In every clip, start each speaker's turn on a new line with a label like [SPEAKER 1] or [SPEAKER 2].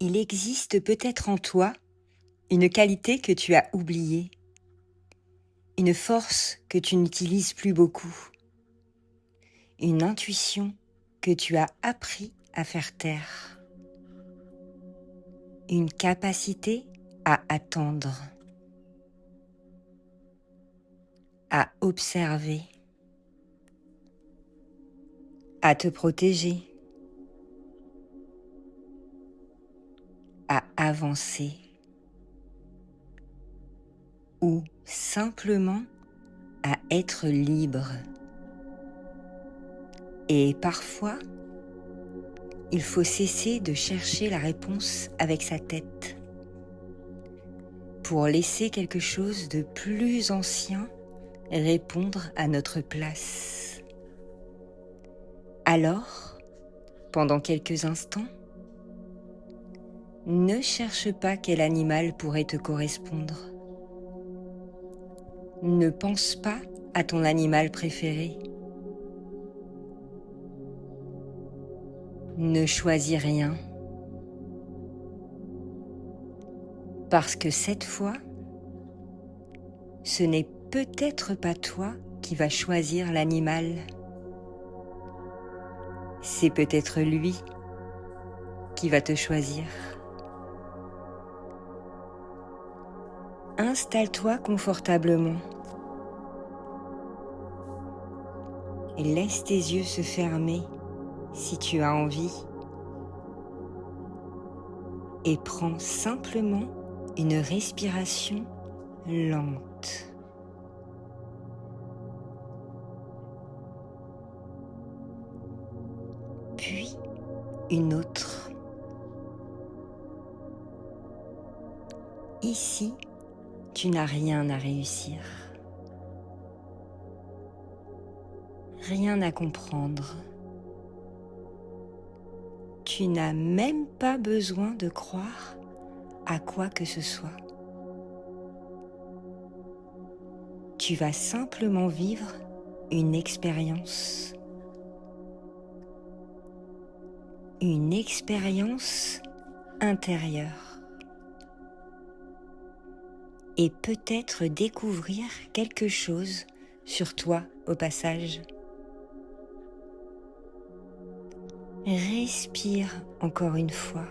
[SPEAKER 1] Il existe peut-être en toi une qualité que tu as oubliée, une force que tu n'utilises plus beaucoup, une intuition que tu as appris à faire taire, une capacité à attendre, à observer, à te protéger, à avancer ou simplement à être libre. Et parfois, il faut cesser de chercher la réponse avec sa tête pour laisser quelque chose de plus ancien répondre à notre place. Alors, pendant quelques instants, ne cherche pas quel animal pourrait te correspondre. Ne pense pas à ton animal préféré. Ne choisis rien. Parce que cette fois, ce n'est peut-être pas toi qui vas choisir l'animal. C'est peut-être lui qui va te choisir. Installe-toi confortablement et laisse tes yeux se fermer si tu as envie et prends simplement une respiration lente. Puis une autre. Ici, tu n'as rien à réussir. Rien à comprendre. Tu n'as même pas besoin de croire à quoi que ce soit. Tu vas simplement vivre une expérience. Une expérience intérieure. Et peut-être découvrir quelque chose sur toi au passage. Respire encore une fois,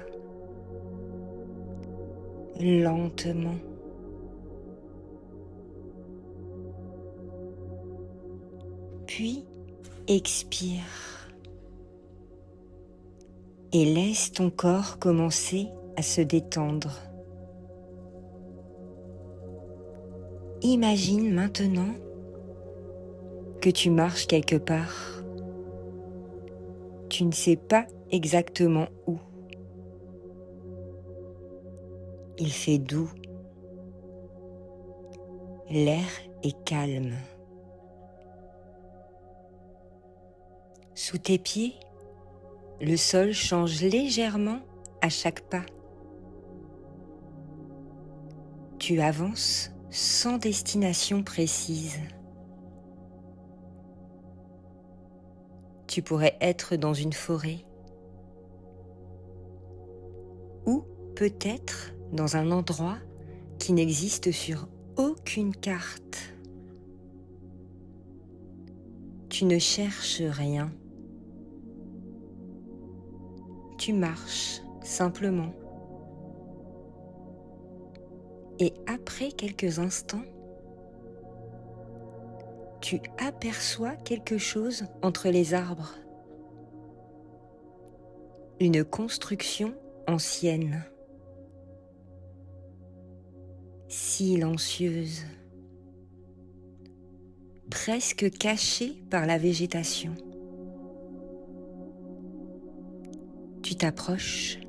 [SPEAKER 1] lentement. Puis expire et laisse ton corps commencer à se détendre. Imagine maintenant que tu marches quelque part. Tu ne sais pas exactement où. Il fait doux. L'air est calme. Sous tes pieds, le sol change légèrement à chaque pas. Tu avances sans destination précise. Tu pourrais être dans une forêt ou peut-être dans un endroit qui n'existe sur aucune carte. Tu ne cherches rien. Tu marches simplement. Et après quelques instants, tu aperçois quelque chose entre les arbres. Une construction ancienne, silencieuse, presque cachée par la végétation. Tu t'approches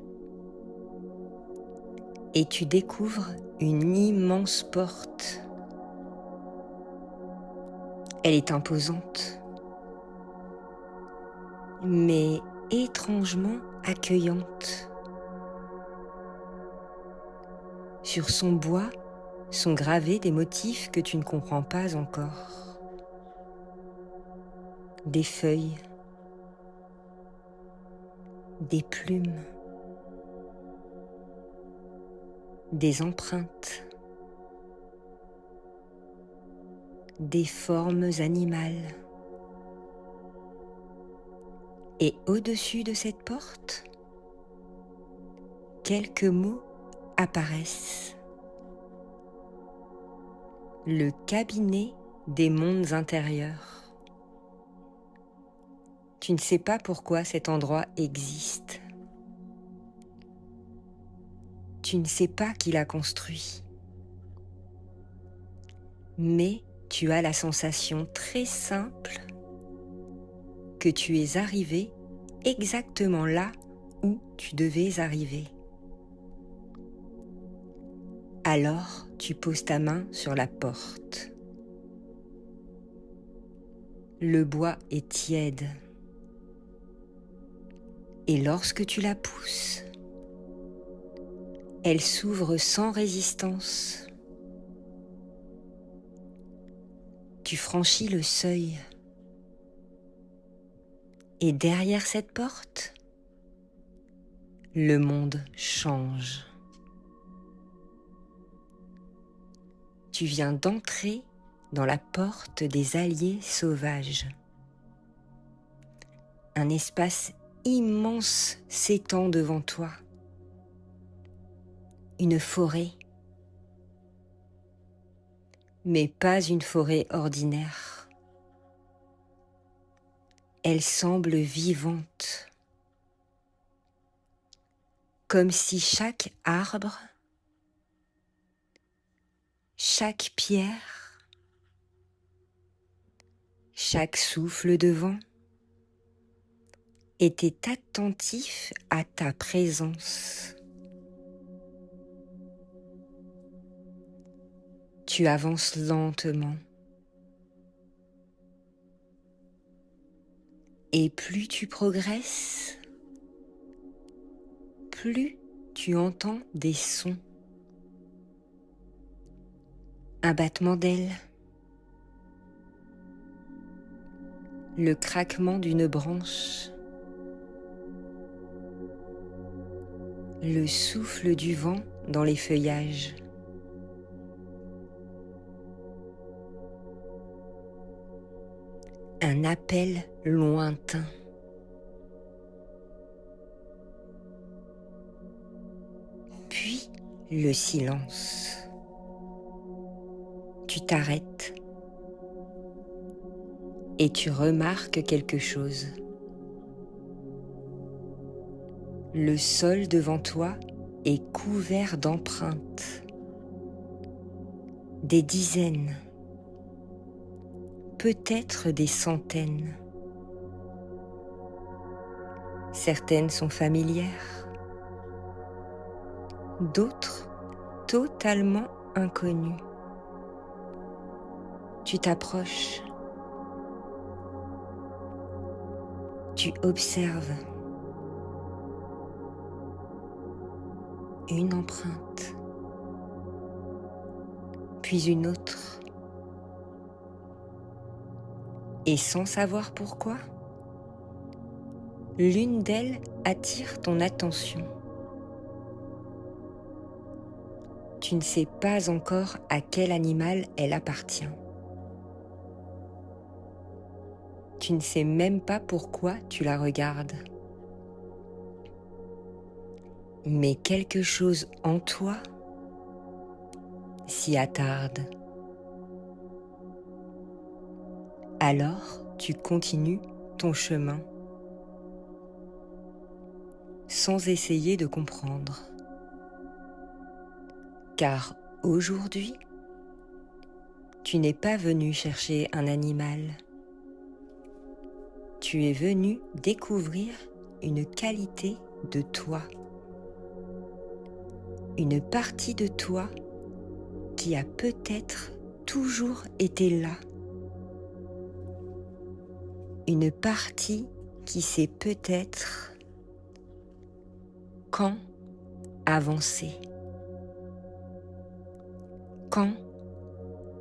[SPEAKER 1] et tu découvres une immense porte. Elle est imposante, mais étrangement accueillante. Sur son bois sont gravés des motifs que tu ne comprends pas encore. Des feuilles, des plumes, des empreintes, des formes animales. Et au-dessus de cette porte, quelques mots apparaissent. Le cabinet des mondes intérieurs. Tu ne sais pas pourquoi cet endroit existe. Tu ne sais pas qui l'a construit. Mais tu as la sensation très simple que tu es arrivé exactement là où tu devais arriver. Alors, tu poses ta main sur la porte. Le bois est tiède. Et lorsque tu la pousses, elle s'ouvre sans résistance. Tu franchis le seuil. Et derrière cette porte, le monde change. Tu viens d'entrer dans la porte des alliés sauvages. Un espace immense s'étend devant toi. Une forêt, mais pas une forêt ordinaire. Elle semble vivante, comme si chaque arbre, chaque pierre, chaque souffle de vent était attentif à ta présence. Tu avances lentement. Et plus tu progresses, plus tu entends des sons. Un battement d'ailes, le craquement d'une branche, le souffle du vent dans les feuillages. Un appel lointain. Puis le silence. Tu t'arrêtes et tu remarques quelque chose. Le sol devant toi est couvert d'empreintes. Des dizaines, peut-être des centaines. Certaines sont familières, d'autres totalement inconnues. Tu t'approches, tu observes une empreinte, puis une autre, et sans savoir pourquoi, l'une d'elles attire ton attention. Tu ne sais pas encore à quel animal elle appartient. Tu ne sais même pas pourquoi tu la regardes. Mais quelque chose en toi s'y attarde. Alors tu continues ton chemin sans essayer de comprendre. Car aujourd'hui, tu n'es pas venu chercher un animal. Tu es venu découvrir une qualité de toi. Une partie de toi qui a peut-être toujours été là. Une partie qui sait peut-être quand avancer, quand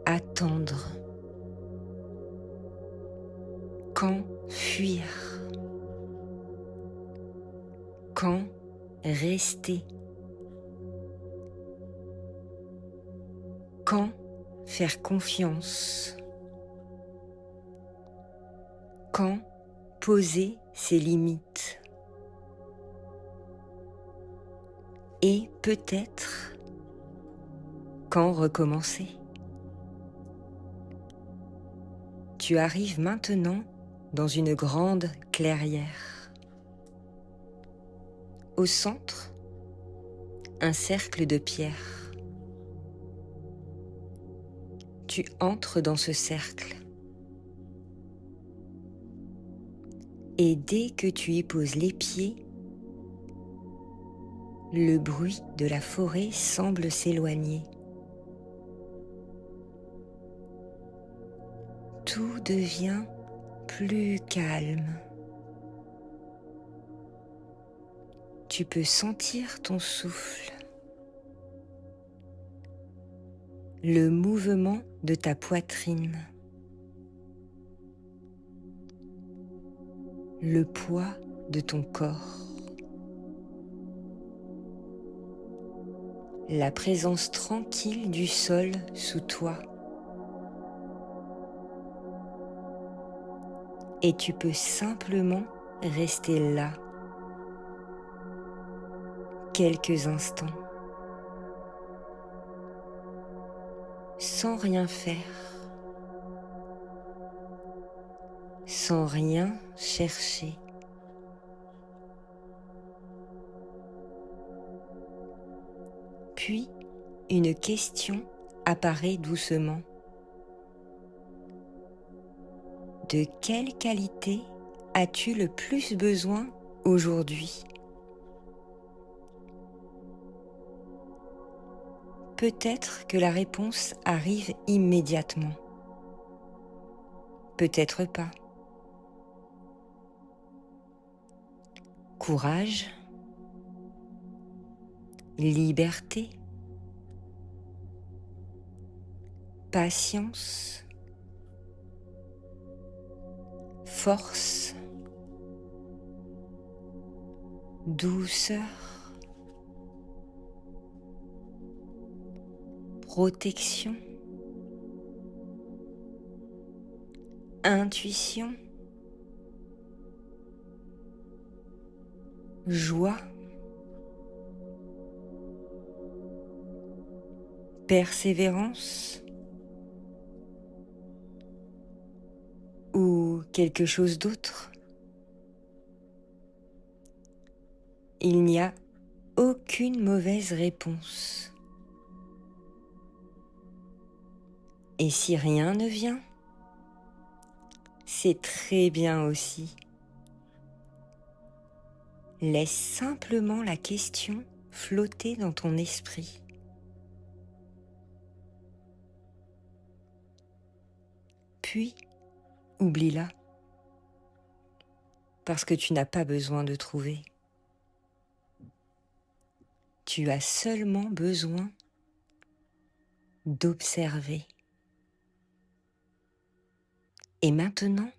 [SPEAKER 1] attendre, quand fuir, quand rester, Quand faire confiance? Quand poser ses limites? Et peut-être quand recommencer? Tu arrives maintenant dans une grande clairière. Au centre, un cercle de pierre. Tu entres dans ce cercle. Et dès que tu y poses les pieds, le bruit de la forêt semble s'éloigner. Tout devient plus calme. Tu peux sentir ton souffle, le mouvement de ta poitrine, le poids de ton corps, la présence tranquille du sol sous toi. Et tu peux simplement rester là quelques instants, sans rien faire, sans rien chercher. Puis, une question apparaît doucement. De quelle qualité as-tu le plus besoin aujourd'hui? Peut-être que la réponse arrive immédiatement. Peut-être pas. Courage, liberté, patience, force, douceur, protection, intuition, joie, persévérance ou quelque chose d'autre. Il n'y a aucune mauvaise réponse. Et si rien ne vient, c'est très bien aussi. Laisse simplement la question flotter dans ton esprit. Puis, oublie-la, parce que tu n'as pas besoin de trouver. Tu as seulement besoin d'observer. Et maintenant,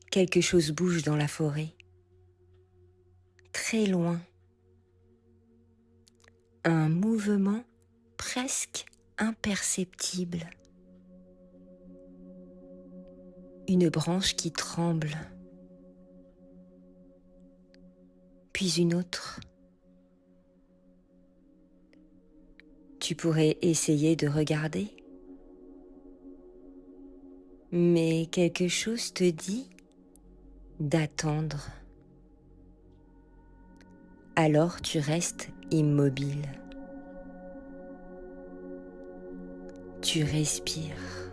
[SPEAKER 1] quelque chose bouge dans la forêt, très loin. Un mouvement presque imperceptible. Une branche qui tremble, puis une autre. Tu pourrais essayer de regarder, mais quelque chose te dit d'attendre. Alors tu restes immobile. Tu respires.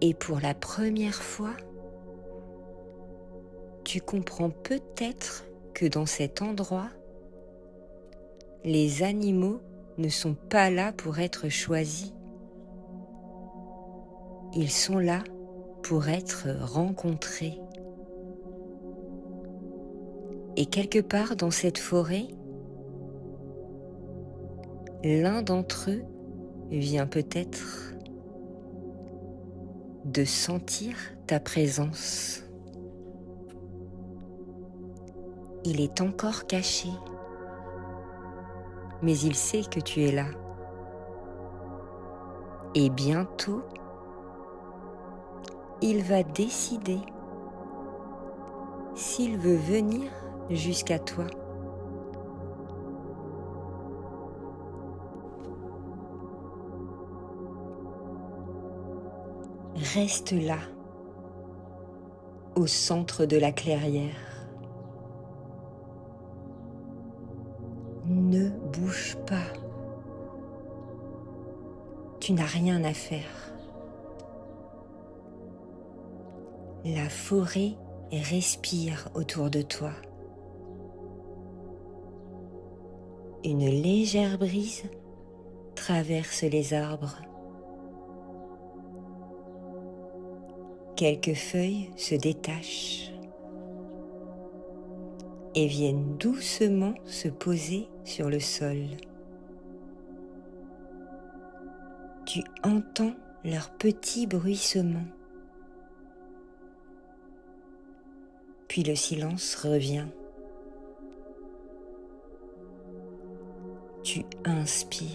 [SPEAKER 1] Et pour la première fois, tu comprends peut-être que dans cet endroit, les animaux ne sont pas là pour être choisis. Ils sont là pour être rencontrés. Et quelque part dans cette forêt, l'un d'entre eux vient peut-être de sentir ta présence. Il est encore caché. mais il sait que tu es là. Et bientôt, il va décider s'il veut venir jusqu'à toi. Reste là, au centre de la clairière. Ne bouge pas. Tu n'as rien à faire. La forêt respire autour de toi. Une légère brise traverse les arbres. Quelques feuilles se détachent et viennent doucement se poser sur le sol. Tu entends leur petit bruissement. Puis le silence revient. Tu inspires.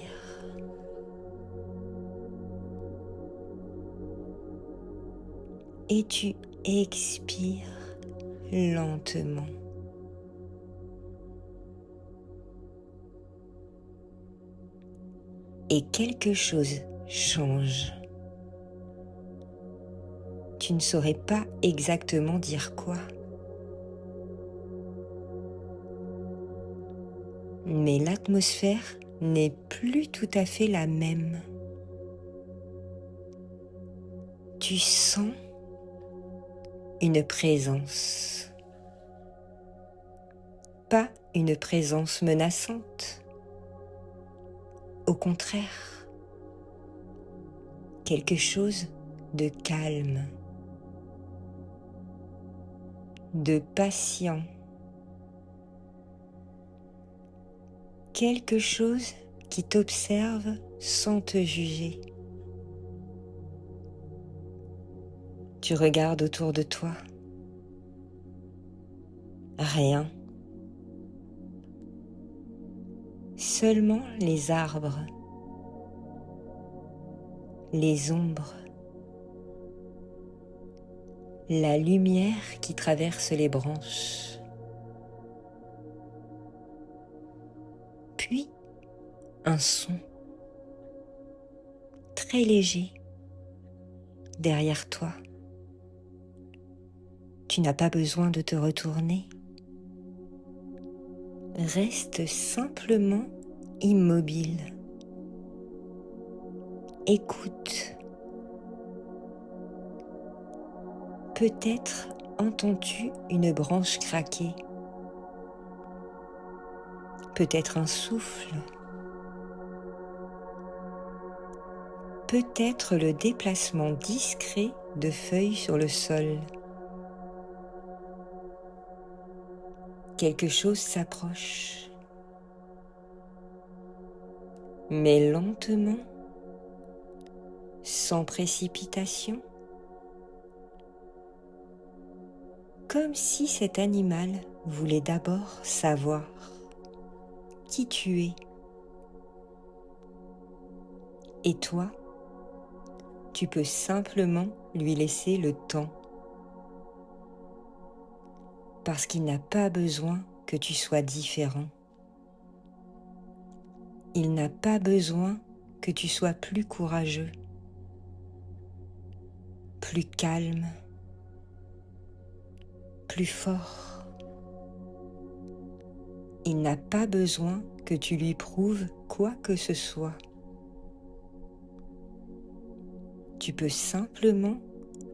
[SPEAKER 1] Et tu expires lentement. Et quelque chose change. Tu ne saurais pas exactement dire quoi. Mais l'atmosphère n'est plus tout à fait la même. Tu sens une présence. Pas une présence menaçante. Au contraire, quelque chose de calme, de patient. Quelque chose qui t'observe sans te juger. Tu regardes autour de toi. Rien. Seulement les arbres, les ombres, la lumière qui traverse les branches. Puis un son très léger derrière toi. Tu n'as pas besoin de te retourner. Reste simplement immobile. Écoute. Peut-être entends-tu une branche craquer. Peut-être un souffle. Peut-être le déplacement discret de feuilles sur le sol. Quelque chose s'approche. Mais lentement, sans précipitation, comme si cet animal voulait d'abord savoir qui tu es. Et toi, tu peux simplement lui laisser le temps. Parce qu'il n'a pas besoin que tu sois différent. Il n'a pas besoin que tu sois plus courageux, plus calme, plus fort. Il n'a pas besoin que tu lui prouves quoi que ce soit. Tu peux simplement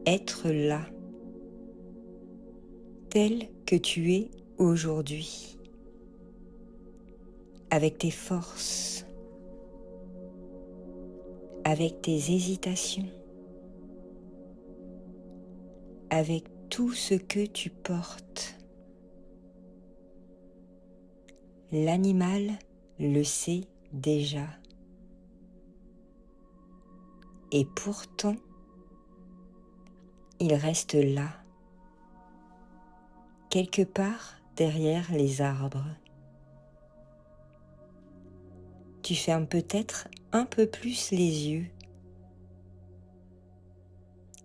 [SPEAKER 1] être là, tel que tu es aujourd'hui, avec tes forces, avec tes hésitations, avec tout ce que tu portes. L'animal le sait déjà. Et pourtant, il reste là, quelque part derrière les arbres. Tu fermes peut-être un peu plus les yeux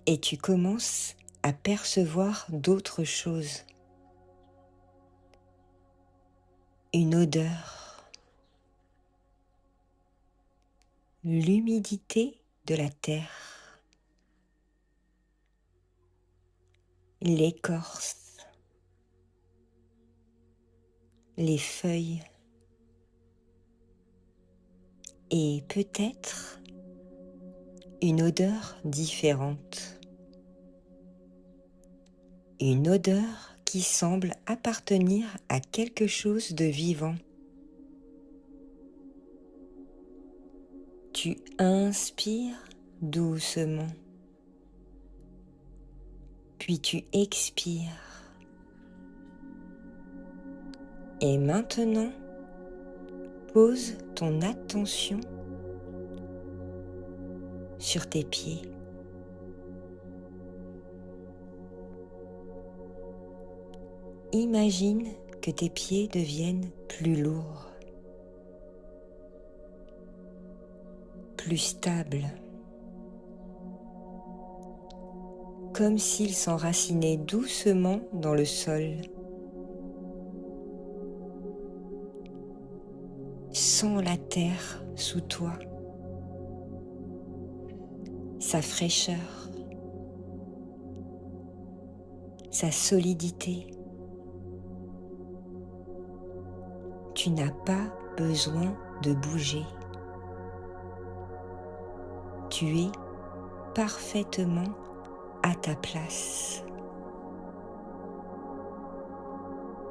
[SPEAKER 1] et tu commences à percevoir d'autres choses. Une odeur, l'humidité de la terre, l'écorce, les feuilles et peut-être une odeur différente. Une odeur qui semble appartenir à quelque chose de vivant. Tu inspires doucement, puis tu expires. Et maintenant, pose ton attention sur tes pieds. Imagine que tes pieds deviennent plus lourds, plus stables, comme s'ils s'enracinaient doucement dans le sol. Sens la terre sous toi, sa fraîcheur, sa solidité. Tu n'as pas besoin de bouger. Tu es parfaitement à ta place.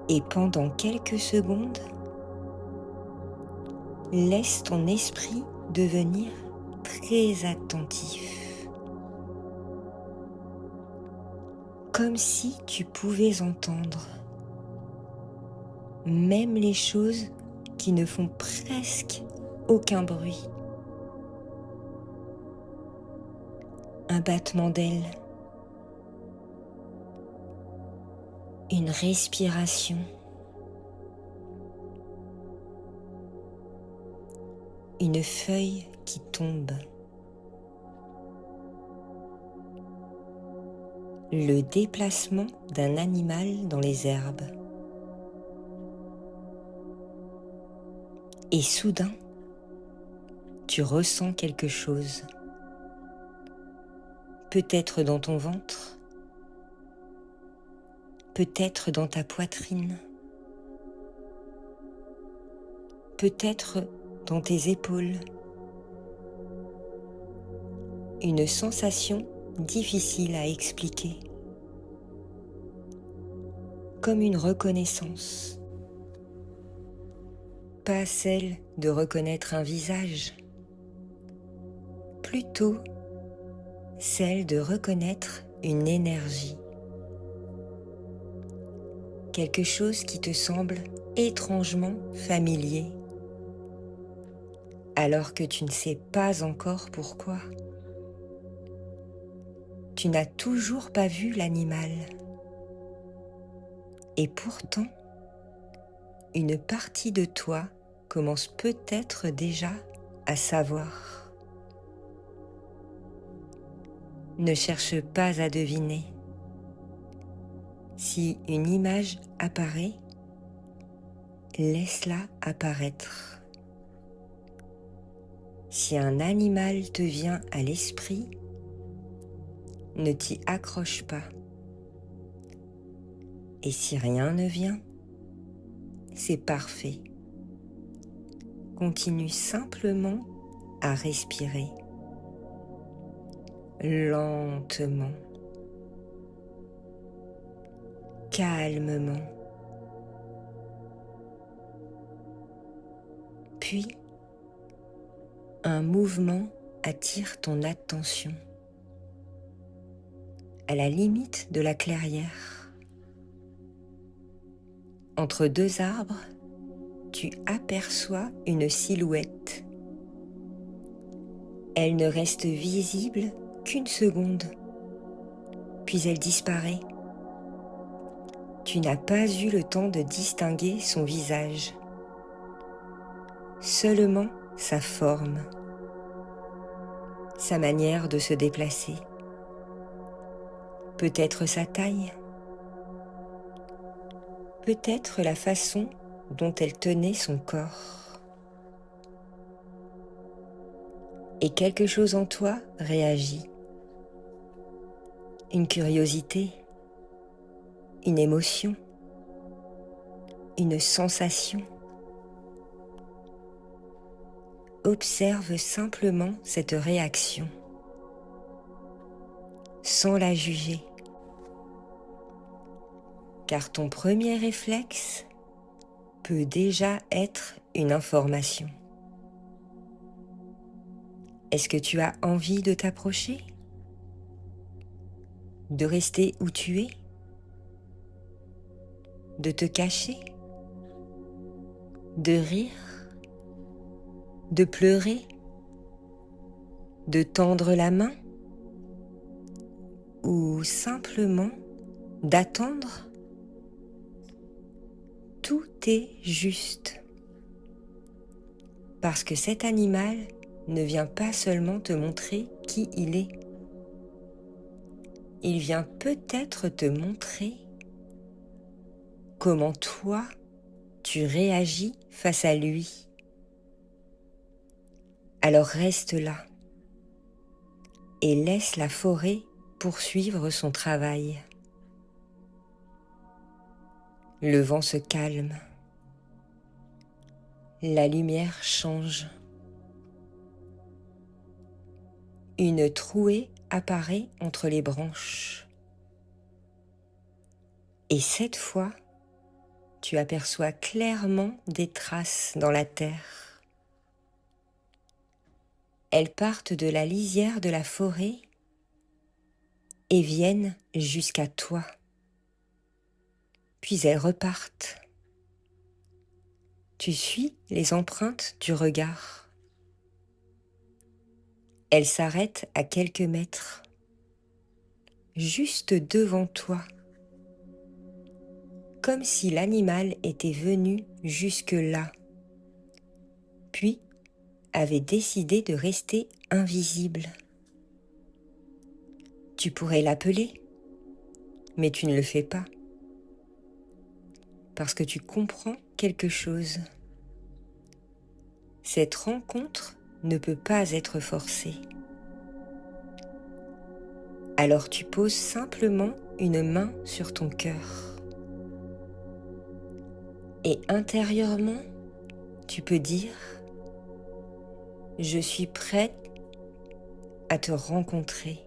[SPEAKER 1] Et pendant quelques secondes, laisse ton esprit devenir très attentif. Comme si tu pouvais entendre même les choses qui ne font presque aucun bruit. Un battement d'ailes, une respiration, une feuille qui tombe, le déplacement d'un animal dans les herbes. Et soudain, tu ressens quelque chose, peut-être dans ton ventre, peut-être dans ta poitrine, peut-être dans tes épaules. Une sensation difficile à expliquer, comme une reconnaissance. Pas celle de reconnaître un visage, plutôt celle de reconnaître une énergie. Quelque chose qui te semble étrangement familier, alors que tu ne sais pas encore pourquoi. Tu n'as toujours pas vu l'animal. Et pourtant, une partie de toi commence peut-être déjà à savoir. Ne cherche pas à deviner. Si une image apparaît, laisse-la apparaître. Si un animal te vient à l'esprit, ne t'y accroche pas. Et si rien ne vient, c'est parfait. Continue simplement à respirer, lentement, calmement. Puis, un mouvement attire ton attention, à la limite de la clairière. Entre deux arbres, tu aperçois une silhouette. Elle ne reste visible qu'une seconde, puis elle disparaît. Tu n'as pas eu le temps de distinguer son visage, seulement sa forme, sa manière de se déplacer, peut-être sa taille, peut-être la façon dont elle tenait son corps. Et quelque chose en toi réagit. Une curiosité, une émotion, une sensation. Observe simplement cette réaction, sans la juger. Car ton premier réflexe peut déjà être une information. Est-ce que tu as envie de t'approcher? De rester où tu es? De te cacher? De rire? De pleurer? De tendre la main? Ou simplement d'attendre? Tout est juste. Parce que cet animal ne vient pas seulement te montrer qui il est. Il vient peut-être te montrer comment toi, tu réagis face à lui. Alors reste là et laisse la forêt poursuivre son travail. Le vent se calme. La lumière change. Une trouée apparaît entre les branches. Et cette fois, tu aperçois clairement des traces dans la terre. Elles partent de la lisière de la forêt et viennent jusqu'à toi. Puis elles repartent. Tu suis les empreintes du regard. Elles s'arrêtent à quelques mètres, juste devant toi, comme si l'animal était venu jusque-là, puis avait décidé de rester invisible. Tu pourrais l'appeler, mais tu ne le fais pas, parce que tu comprends quelque chose. Cette rencontre ne peut pas être forcée. Alors tu poses simplement une main sur ton cœur. Et intérieurement, tu peux dire « Je suis prête à te rencontrer ».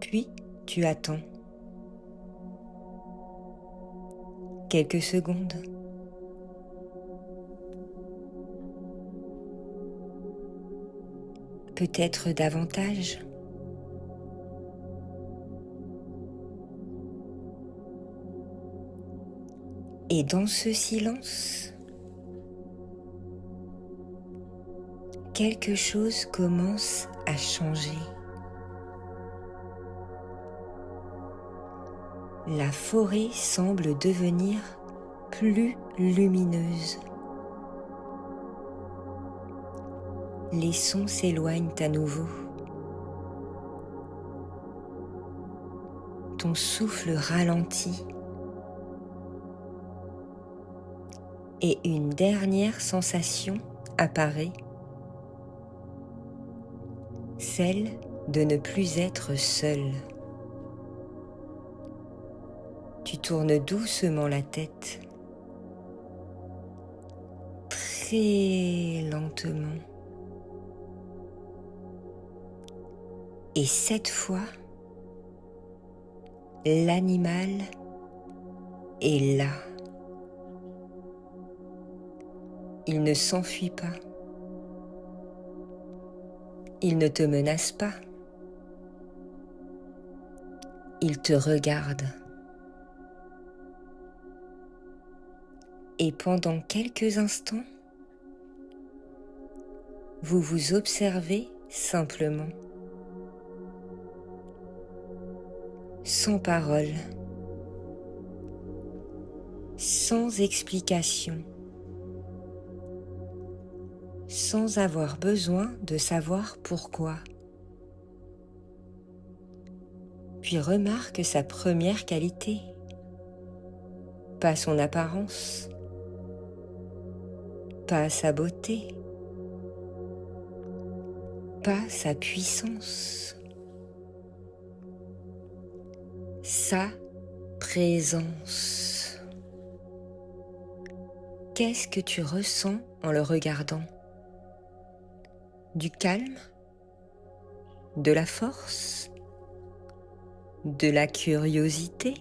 [SPEAKER 1] Puis tu attends. Quelques secondes. Peut-être davantage. Et dans ce silence, quelque chose commence à changer. La forêt semble devenir plus lumineuse. Les sons s'éloignent à nouveau. Ton souffle ralentit. Et une dernière sensation apparaît, celle de ne plus être seul. Tu tournes doucement la tête, très lentement. Et cette fois, l'animal est là. Il ne s'enfuit pas. Il ne te menace pas. Il te regarde. Et pendant quelques instants, vous vous observez simplement, sans parole, sans explication. sans avoir besoin de savoir pourquoi. Puis remarque sa première qualité, pas son apparence, pas sa beauté, pas sa puissance, sa présence. Qu'est-ce que tu ressens en le regardant? Du calme? De la force? De la curiosité?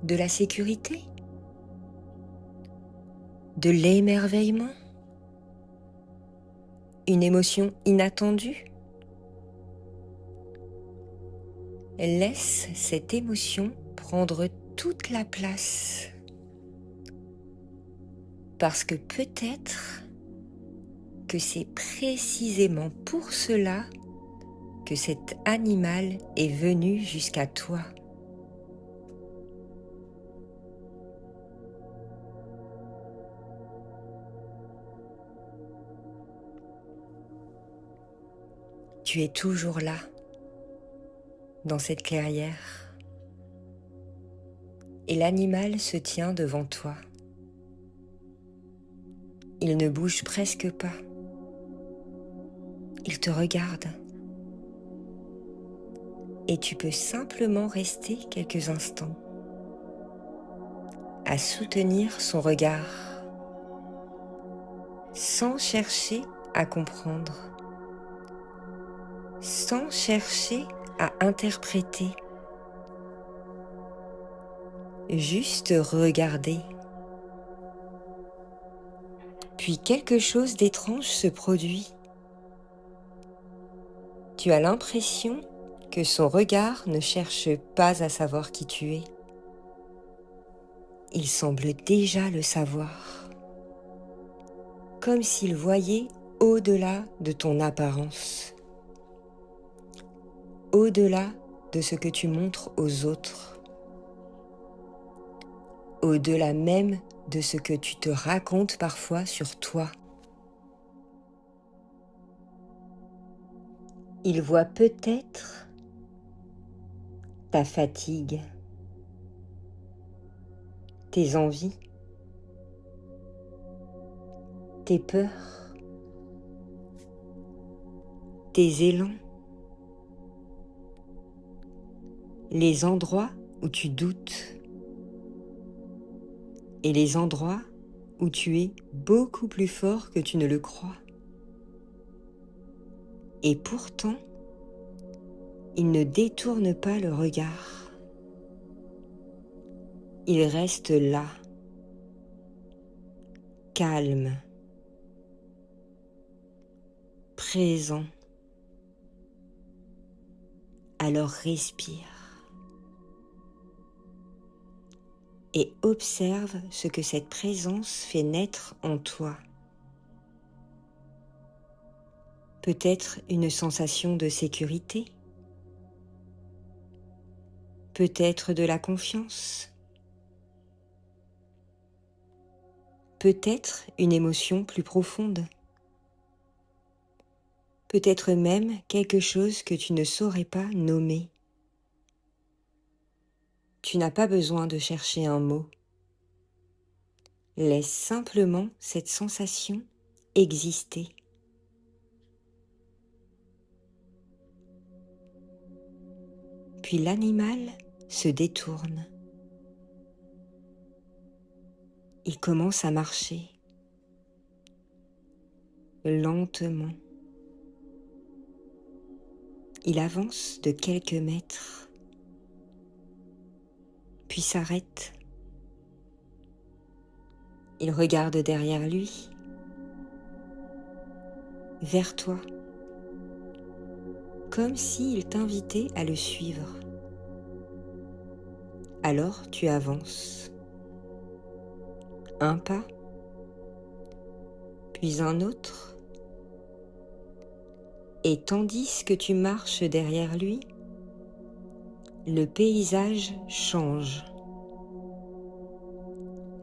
[SPEAKER 1] De la sécurité? De l'émerveillement? Une émotion inattendue? Laisse cette émotion prendre toute la place. Parce que peut-être que c'est précisément pour cela que cet animal est venu jusqu'à toi. Tu es toujours là, dans cette clairière, et l'animal se tient devant toi. Il ne bouge presque pas. Il te regarde. Et tu peux simplement rester quelques instants à soutenir son regard, sans chercher à comprendre, sans chercher à interpréter, juste regarder. Puis quelque chose d'étrange se produit. Tu as l'impression que son regard ne cherche pas à savoir qui tu es. Il semble déjà le savoir, comme s'il voyait au-delà de ton apparence, au-delà de ce que tu montres aux autres, au-delà même de ce que tu te racontes parfois sur toi. Il voit peut-être ta fatigue, tes envies, tes peurs, tes élans, les endroits où tu doutes et les endroits où tu es beaucoup plus fort que tu ne le crois. Et pourtant, il ne détourne pas le regard. Il reste là, calme, présent. Alors respire et observe ce que cette présence fait naître en toi. Peut-être une sensation de sécurité, peut-être de la confiance, peut-être une émotion plus profonde, peut-être même quelque chose que tu ne saurais pas nommer. Tu n'as pas besoin de chercher un mot. Laisse simplement cette sensation exister. Puis l'animal se détourne. Il commence à marcher, lentement. Il avance de quelques mètres, puis s'arrête. Il regarde derrière lui, vers toi, comme s'il t'invitait à le suivre. Alors tu avances. Un pas, puis un autre. Et tandis que tu marches derrière lui, le paysage change.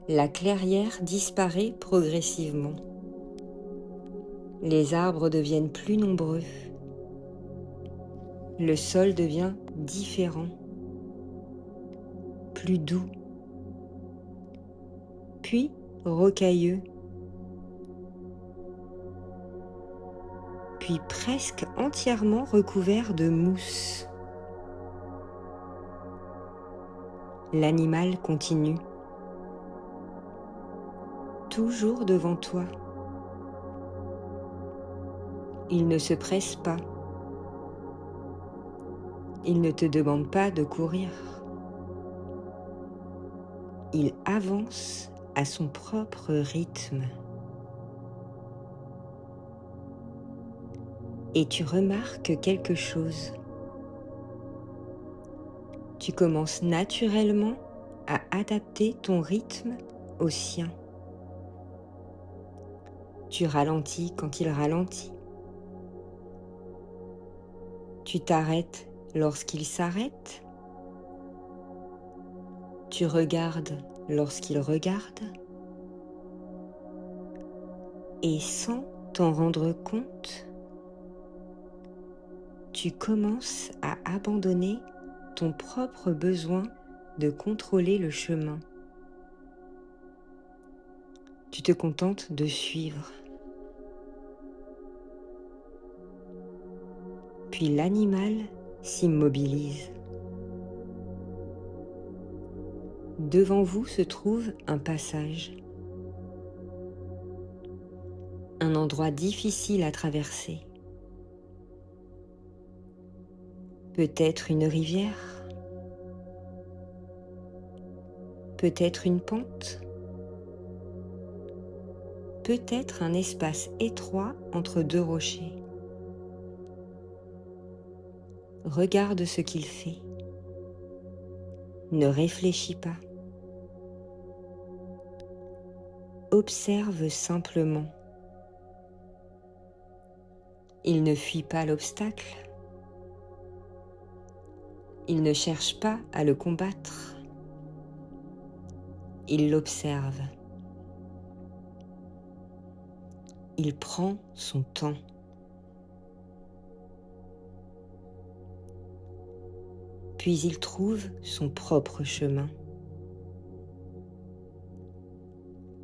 [SPEAKER 1] La clairière disparaît progressivement. Les arbres deviennent plus nombreux. Le sol devient différent, plus doux, puis rocailleux, puis presque entièrement recouvert de mousse. L'animal continue, toujours devant toi. Il ne se presse pas. Il ne te demande pas de courir. Il avance à son propre rythme. Et tu remarques quelque chose. Tu commences naturellement à adapter ton rythme au sien. Tu ralentis quand il ralentit. Tu t'arrêtes lorsqu'il s'arrête. Tu regardes lorsqu'il regarde. Et sans t'en rendre compte, tu commences à abandonner ton propre besoin de contrôler le chemin. Tu te contentes de suivre. Puis l'animal s'immobilise. Devant vous se trouve un passage. Un endroit difficile à traverser. Peut-être une rivière. Peut-être une pente. Peut-être un espace étroit entre deux rochers. Regarde ce qu'il fait. Ne réfléchis pas. Observe simplement. Il ne fuit pas l'obstacle. Il ne cherche pas à le combattre. Il l'observe. Il prend son temps. Puis il trouve son propre chemin.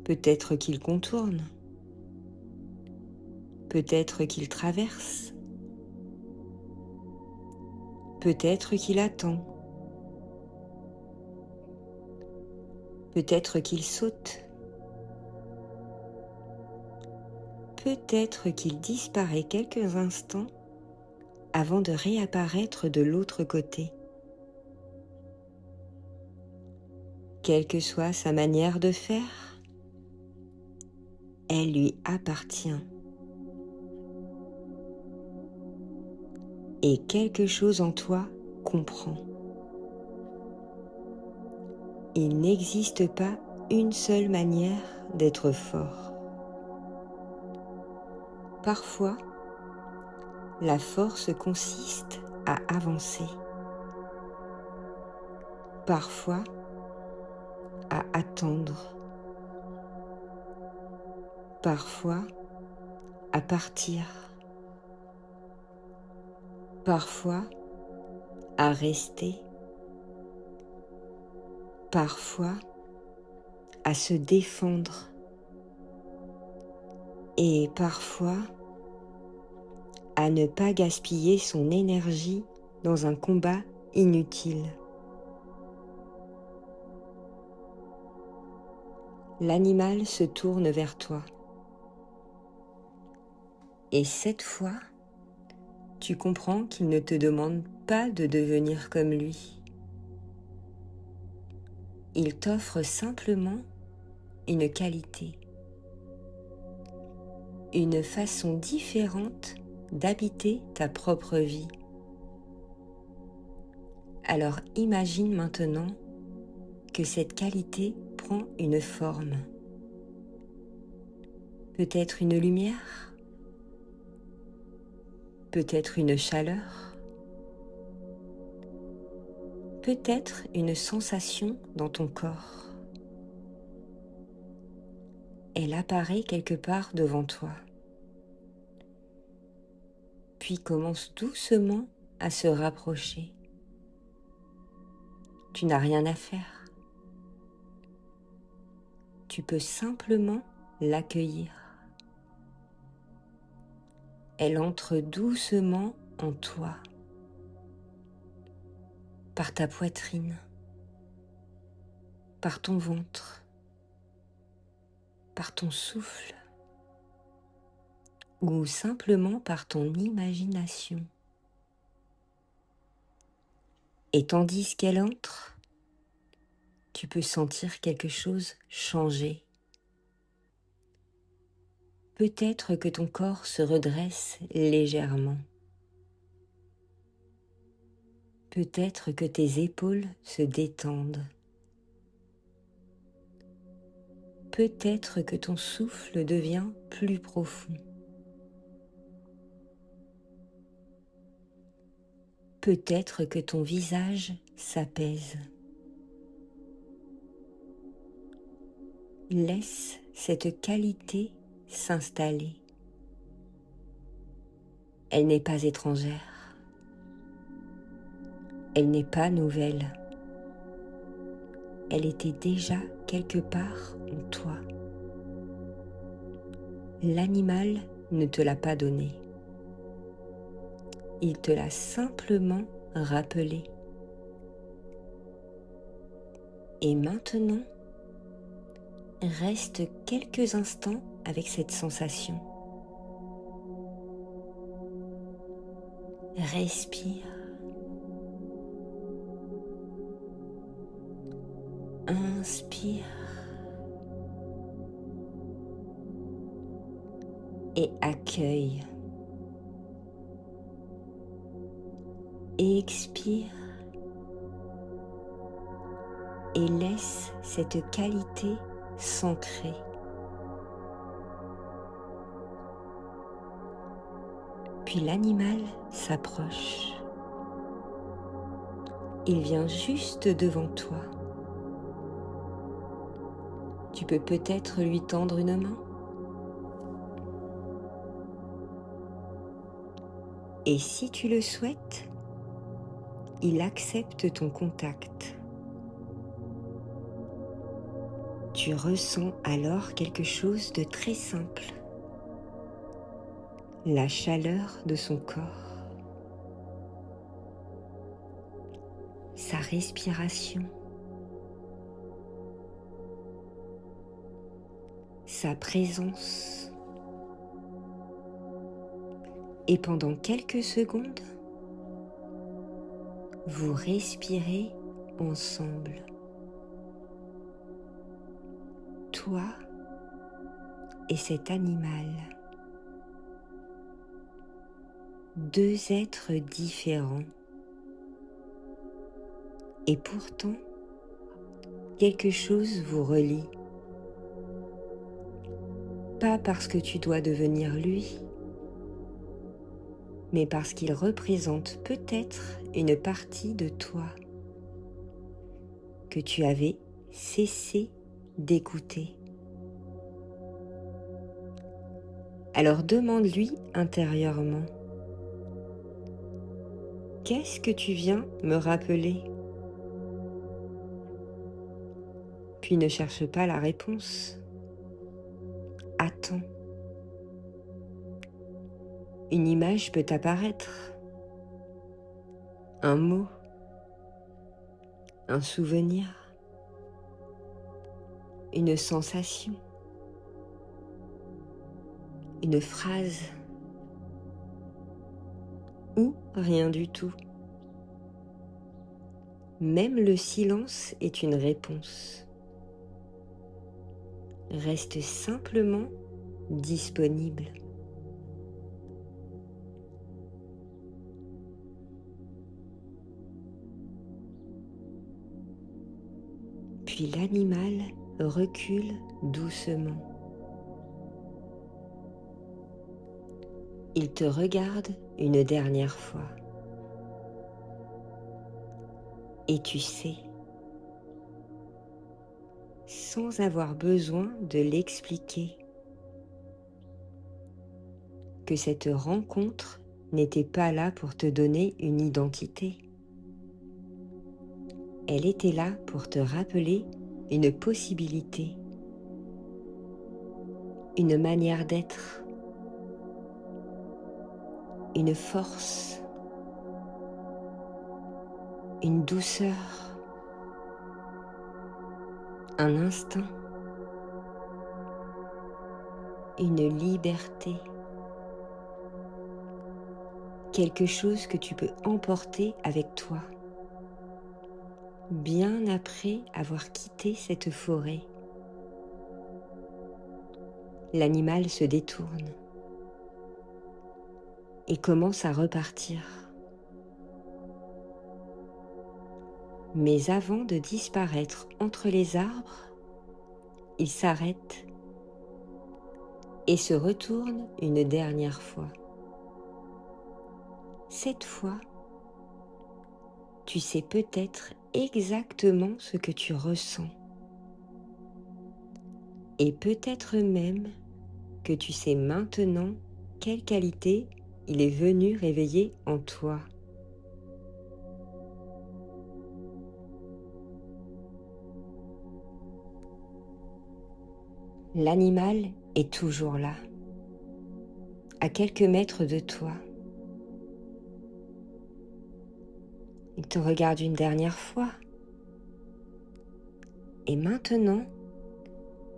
[SPEAKER 1] Peut-être qu'il contourne. Peut-être qu'il traverse. Peut-être qu'il attend. Peut-être qu'il saute. Peut-être qu'il disparaît quelques instants avant de réapparaître de l'autre côté. Quelle que soit sa manière de faire, elle lui appartient. Et quelque chose en toi comprend. Il n'existe pas une seule manière d'être fort. Parfois, la force consiste à avancer. Parfois, à attendre. Parfois, à partir. Parfois, à rester. Parfois, à se défendre. Et parfois, à ne pas gaspiller son énergie dans un combat inutile. L'animal se tourne vers toi. Et cette fois, tu comprends qu'il ne te demande pas de devenir comme lui. Il t'offre simplement une qualité, une façon différente d'habiter ta propre vie. Alors imagine maintenant que cette qualité prend une forme. Peut-être une lumière, peut-être une chaleur, peut-être une sensation dans ton corps. elle apparaît quelque part devant toi. Puis commence doucement à se rapprocher. Tu n'as rien à faire. Tu peux simplement l'accueillir. Elle entre doucement en toi, par ta poitrine, par ton ventre, par ton souffle, ou simplement par ton imagination. Et tandis qu'elle entre, tu peux sentir quelque chose changer. Peut-être que ton corps se redresse légèrement. Peut-être que tes épaules se détendent. Peut-être que ton souffle devient plus profond. Peut-être que ton visage s'apaise. Laisse cette qualité s'installer. Elle n'est pas étrangère. Elle n'est pas nouvelle. Elle était déjà quelque part en toi. L'animal ne te l'a pas donnée. Il te l'a simplement rappelée. Et maintenant, reste quelques instants avec cette sensation. Respire. Inspire. Et accueille. Expire. Et laisse cette qualité s'ancrer. Puis l'animal s'approche. Il vient juste devant toi. Tu peux peut-être lui tendre une main. Et si tu le souhaites, il accepte ton contact. Tu ressens alors quelque chose de très simple. La chaleur de son corps. Sa respiration. Sa présence. Et pendant quelques secondes, vous respirez ensemble. Toi et cet animal. Deux êtres différents. Et pourtant, quelque chose vous relie. Pas parce que tu dois devenir lui, mais parce qu'il représente peut-être une partie de toi que tu avais cessé d'écouter. Alors demande-lui intérieurement, qu'est-ce que tu viens me rappeler? Puis ne cherche pas la réponse. Attends. Une image peut apparaître, un mot, un souvenir, une sensation, une phrase, ou rien du tout. Même le silence est une réponse. Reste simplement disponible. Puis l'animal recule doucement. Il te regarde une dernière fois. Et tu sais, sans avoir besoin de l'expliquer. Que cette rencontre n'était pas là pour te donner une identité. Elle était là pour te rappeler une possibilité, une manière d'être, une force, une douceur, un instinct, une liberté, quelque chose que tu peux emporter avec toi, bien après avoir quitté cette forêt. L'animal se détourne et commence à repartir. Mais avant de disparaître entre les arbres, il s'arrête et se retourne une dernière fois. Cette fois, tu sais peut-être exactement ce que tu ressens. Et peut-être même que tu sais maintenant quelle qualité il est venu réveiller en toi. L'animal est toujours là, à quelques mètres de toi. Il te regarde une dernière fois. Et maintenant,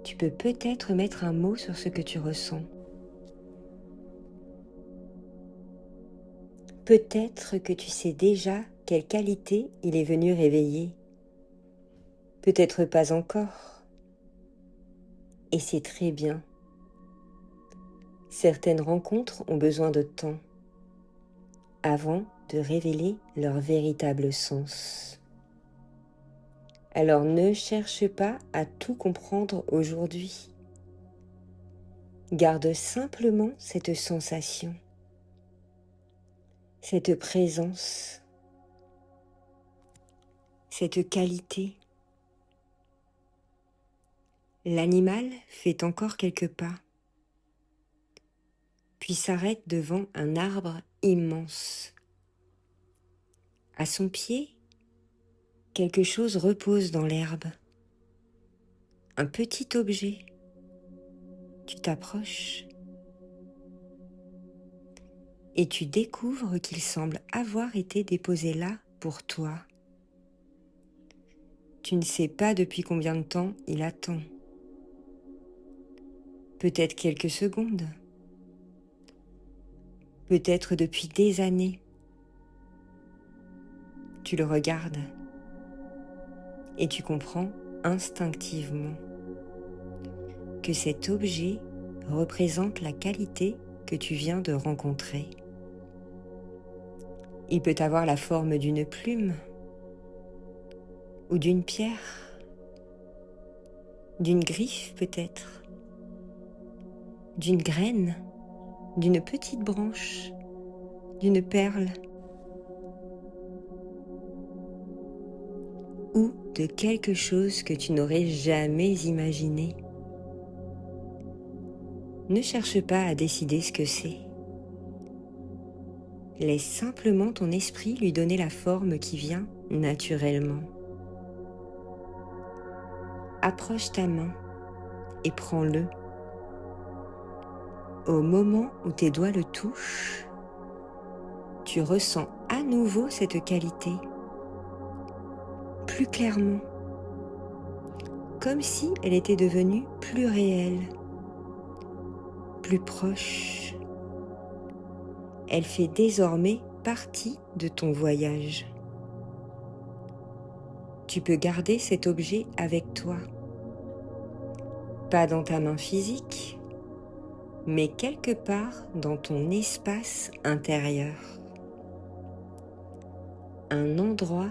[SPEAKER 1] tu peux peut-être mettre un mot sur ce que tu ressens. Peut-être que tu sais déjà quelle qualité il est venu réveiller. Peut-être pas encore. Et c'est très bien. Certaines rencontres ont besoin de temps avant de révéler leur véritable sens. Alors ne cherche pas à tout comprendre aujourd'hui. Garde simplement cette sensation, cette présence, cette qualité. L'animal fait encore quelques pas, puis s'arrête devant un arbre immense. À son pied, quelque chose repose dans l'herbe. Un petit objet. Tu t'approches et tu découvres qu'il semble avoir été déposé là pour toi. Tu ne sais pas depuis combien de temps il attend. Peut-être quelques secondes. Peut-être depuis des années. Tu le regardes et tu comprends instinctivement que cet objet représente la qualité que tu viens de rencontrer. Il peut avoir la forme d'une plume ou d'une pierre, d'une griffe peut-être, d'une graine, d'une petite branche, d'une perle ou de quelque chose que tu n'aurais jamais imaginé. Ne cherche pas à décider ce que c'est. Laisse simplement ton esprit lui donner la forme qui vient naturellement. Approche ta main et prends-le. Au moment où tes doigts le touchent, tu ressens à nouveau cette qualité, plus clairement, comme si elle était devenue plus réelle, plus proche. Elle fait désormais partie de ton voyage. Tu peux garder cet objet avec toi, pas dans ta main physique, mais quelque part dans ton espace intérieur. Un endroit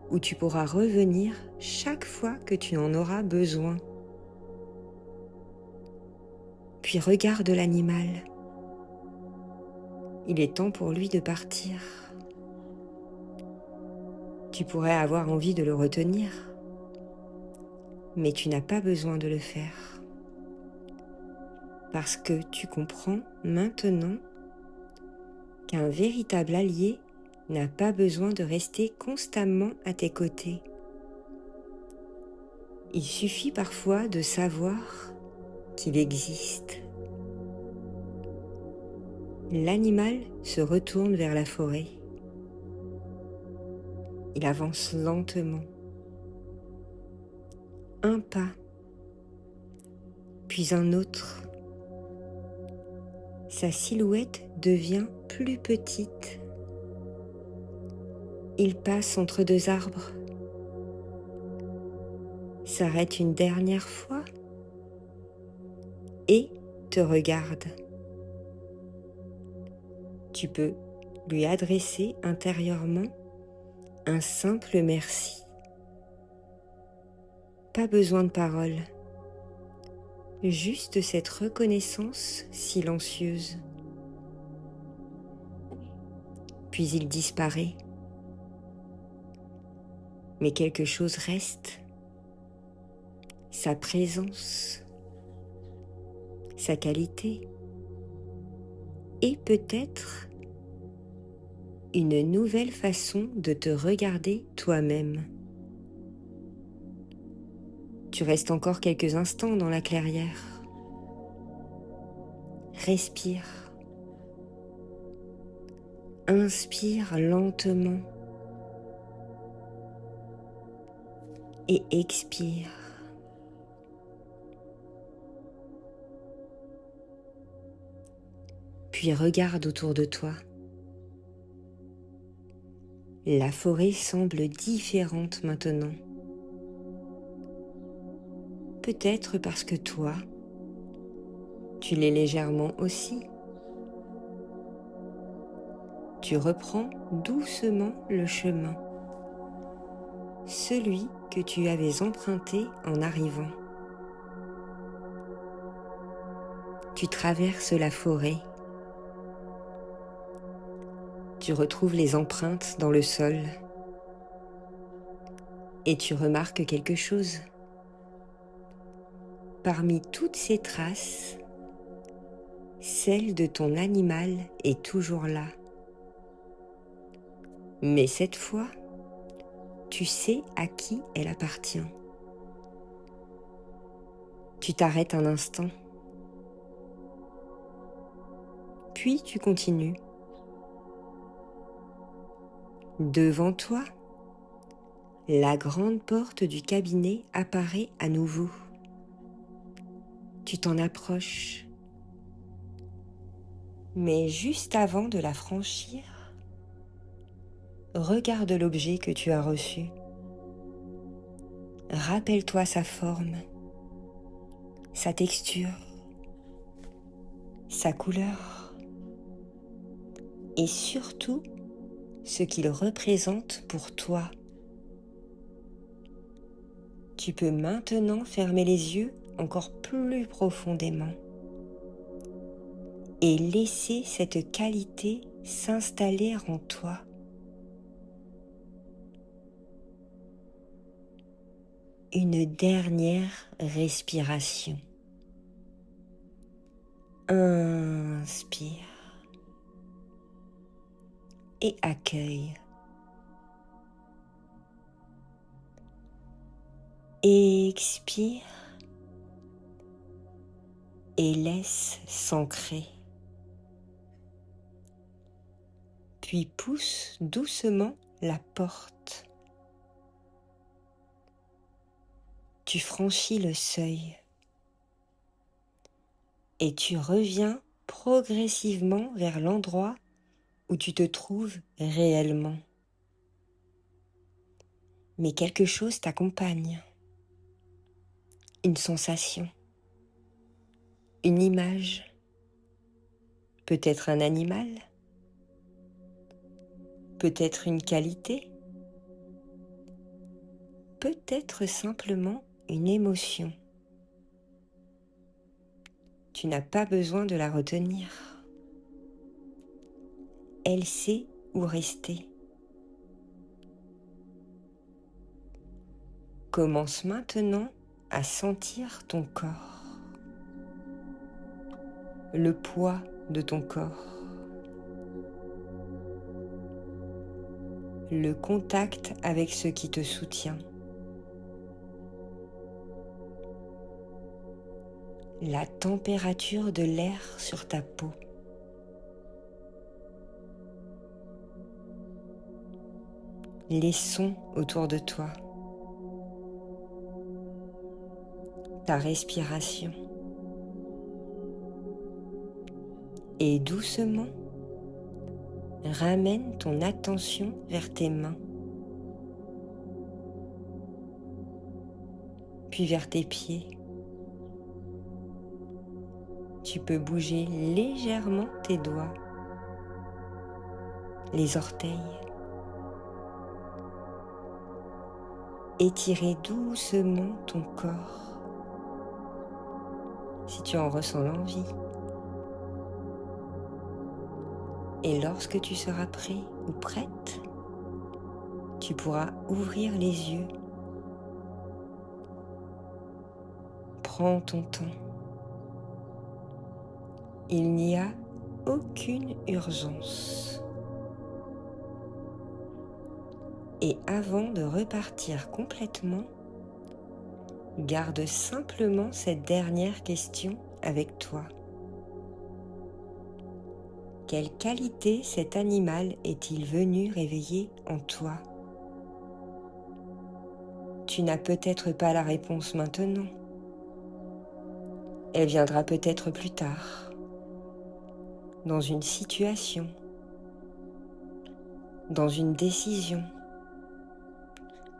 [SPEAKER 1] où tu pourras revenir chaque fois que tu en auras besoin. Puis regarde l'animal. Il est temps pour lui de partir. Tu pourrais avoir envie de le retenir, mais tu n'as pas besoin de le faire. Parce que tu comprends maintenant qu'un véritable allié n'a pas besoin de rester constamment à tes côtés. Il suffit parfois de savoir qu'il existe. L'animal se retourne vers la forêt. Il avance lentement. Un pas, puis un autre. Sa silhouette devient plus petite. Il passe entre deux arbres, s'arrête une dernière fois et te regarde. Tu peux lui adresser intérieurement un simple merci. Pas besoin de paroles, juste cette reconnaissance silencieuse. Puis il disparaît. Mais quelque chose reste, sa présence, sa qualité, et peut-être une nouvelle façon de te regarder toi-même. Tu restes encore quelques instants dans la clairière. Respire. Inspire lentement et expire. Puis regarde autour de toi. La forêt semble différente maintenant. Peut-être parce que toi, tu l'es légèrement aussi. Tu reprends doucement le chemin, celui que tu avais emprunté en arrivant. Tu traverses la forêt. Tu retrouves les empreintes dans le sol et tu remarques quelque chose. Parmi toutes ces traces, celle de ton animal est toujours là. Mais cette fois, tu sais à qui elle appartient. Tu t'arrêtes un instant, puis tu continues. Devant toi, la grande porte du cabinet apparaît à nouveau. Tu t'en approches. Mais juste avant de la franchir, regarde l'objet que tu as reçu. Rappelle-toi sa forme, sa texture, sa couleur et surtout ce qu'il représente pour toi. Tu peux maintenant fermer les yeux encore plus profondément et laisser cette qualité s'installer en toi. Une dernière respiration. Inspire et accueille. Expire et laisse s'ancrer. Puis pousse doucement la porte. Tu franchis le seuil et tu reviens progressivement vers l'endroit où tu te trouves réellement. Mais quelque chose t'accompagne. Une sensation, une image, peut-être un animal, peut-être une qualité, peut-être simplement une émotion. Tu n'as pas besoin de la retenir. Elle sait où rester. Commence maintenant à sentir ton corps, le poids de ton corps, le contact avec ce qui te soutient, la température de l'air sur ta peau. Les sons autour de toi, ta respiration. Et doucement, ramène ton attention vers tes mains, puis vers tes pieds. Tu peux bouger légèrement tes doigts, les orteils. Étirer doucement ton corps, si tu en ressens l'envie. Et lorsque tu seras prêt ou prête, tu pourras ouvrir les yeux. Prends ton temps. Il n'y a aucune urgence. Et avant de repartir complètement, garde simplement cette dernière question avec toi. Quelle qualité cet animal est-il venu réveiller en toi? Tu n'as peut-être pas la réponse maintenant. Elle viendra peut-être plus tard, dans une situation, dans une décision,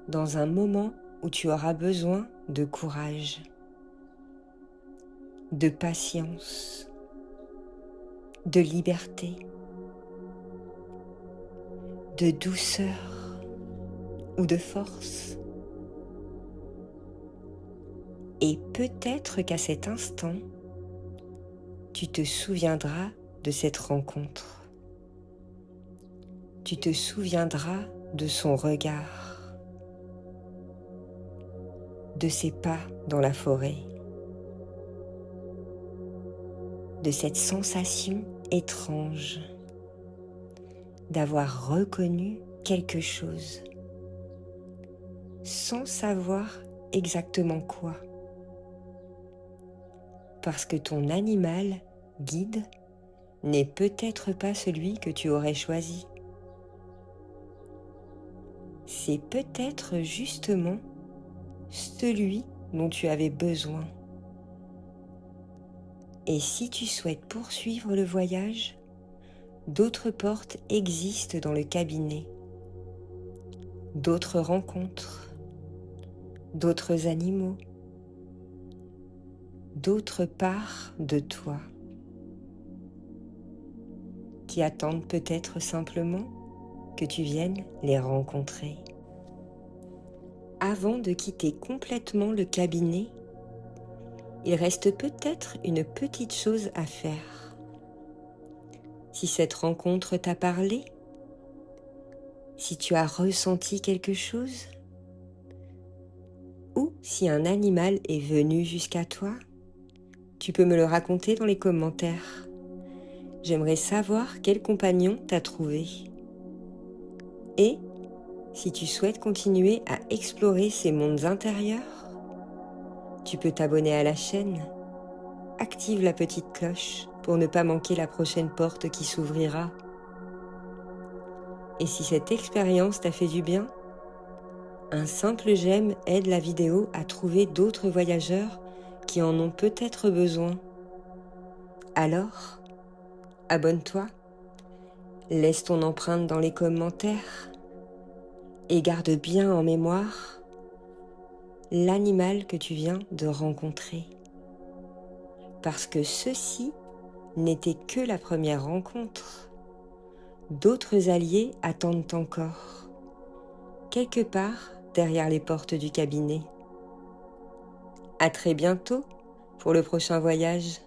[SPEAKER 1] dans un moment où tu auras besoin de courage, de patience, de liberté, de douceur ou de force. Et peut-être qu'à cet instant, tu te souviendras de cette rencontre. Tu te souviendras de son regard, de ses pas dans la forêt, de cette sensation étrange d'avoir reconnu quelque chose sans savoir exactement quoi, parce que ton animal guide n'est peut-être pas celui que tu aurais choisi. C'est peut-être justement celui dont tu avais besoin. Et si tu souhaites poursuivre le voyage, d'autres portes existent dans le cabinet, d'autres rencontres, d'autres animaux, d'autres parts de toi qui attendent peut-être simplement que tu viennes les rencontrer. Avant de quitter complètement le cabinet, il reste peut-être une petite chose à faire. Si cette rencontre t'a parlé, si tu as ressenti quelque chose, ou si un animal est venu jusqu'à toi, tu peux me le raconter dans les commentaires. J'aimerais savoir quel compagnon t'as trouvé. Et si tu souhaites continuer à explorer ces mondes intérieurs, tu peux t'abonner à la chaîne. Active la petite cloche pour ne pas manquer la prochaine porte qui s'ouvrira. Et si cette expérience t'a fait du bien, un simple j'aime aide la vidéo à trouver d'autres voyageurs qui en ont peut-être besoin. Alors, abonne-toi, laisse ton empreinte dans les commentaires et garde bien en mémoire l'animal que tu viens de rencontrer. Parce que ceci n'était que la première rencontre. D'autres alliés attendent encore, quelque part derrière les portes du cabinet. À très bientôt pour le prochain voyage.